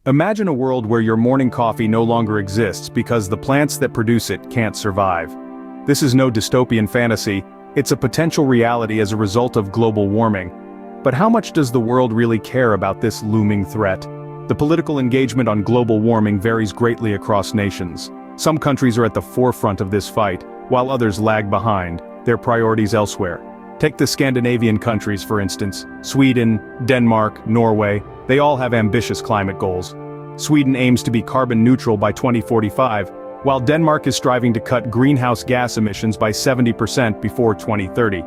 Imagine a world where your morning coffee no longer exists because the plants that produce it can't survive. This is no dystopian fantasy, it's a potential reality as a result of global warming. But how much does the world really care about this looming threat? The political engagement on global warming varies greatly across nations. Some countries are at the forefront of this fight, while others lag behind, their priorities elsewhere. Take the Scandinavian countries for instance, Sweden, Denmark, Norway, they all have ambitious climate goals. Sweden aims to be carbon neutral by 2045, while Denmark is striving to cut greenhouse gas emissions by 70% before 2030.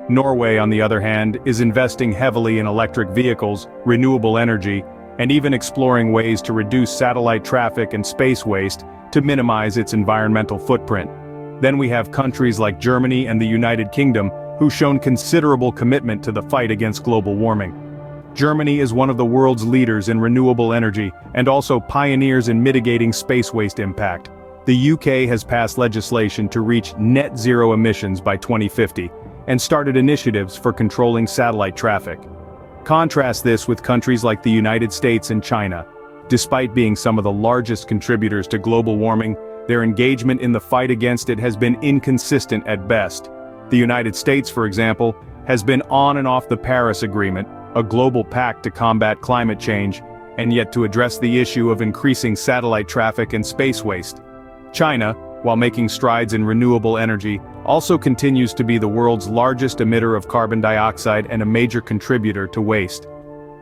Norway, on the other hand, is investing heavily in electric vehicles, renewable energy, and even exploring ways to reduce satellite traffic and space waste to minimize its environmental footprint. Then we have countries like Germany and the United Kingdom, who've shown considerable commitment to the fight against global warming. Germany is one of the world's leaders in renewable energy and also pioneers in mitigating space waste impact. The UK has passed legislation to reach net zero emissions by 2050 and started initiatives for controlling satellite traffic. Contrast this with countries like the United States and China. Despite being some of the largest contributors to global warming, their engagement in the fight against it has been inconsistent at best. The United States, for example, has been on and off the Paris Agreement, a global pact to combat climate change, and yet to address the issue of increasing satellite traffic and space waste. China, while making strides in renewable energy, also continues to be the world's largest emitter of carbon dioxide and a major contributor to waste.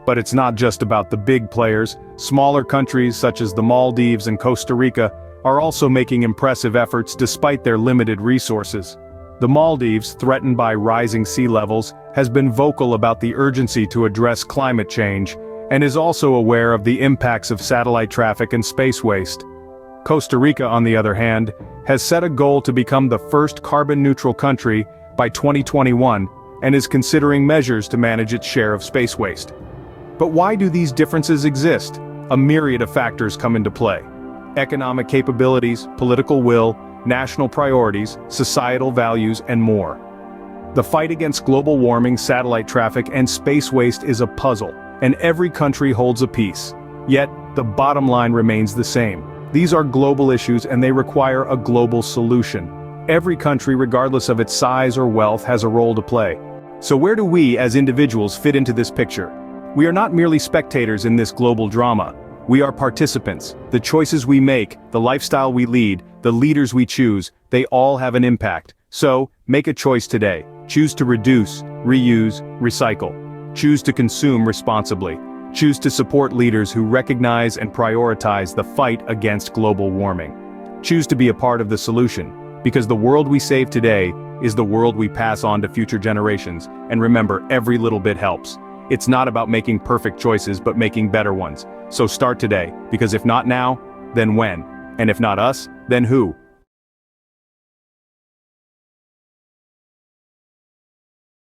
But it's not just about the big players. Smaller countries such as the Maldives and Costa Rica are also making impressive efforts despite their limited resources. The Maldives, threatened by rising sea levels, has been vocal about the urgency to address climate change, and is also aware of the impacts of satellite traffic and space waste. Costa Rica, on the other hand, has set a goal to become the first carbon-neutral country by 2021, and is considering measures to manage its share of space waste. But why do these differences exist? A myriad of factors come into play. Economic capabilities, political will, national priorities, societal values, and more. The fight against global warming, satellite traffic, and space waste is a puzzle, and every country holds a piece. Yet, the bottom line remains the same. These are global issues and they require a global solution. Every country, regardless of its size or wealth, has a role to play. So where do we, as individuals, fit into this picture? We are not merely spectators in this global drama. We are participants. The choices we make, the lifestyle we lead, the leaders we choose, they all have an impact. So, make a choice today. Choose to reduce, reuse, recycle. Choose to consume responsibly. Choose to support leaders who recognize and prioritize the fight against global warming. Choose to be a part of the solution, because the world we save today is the world we pass on to future generations, and remember, every little bit helps. It's not about making perfect choices but making better ones. So start today, because if not now, then when? And if not us, then who?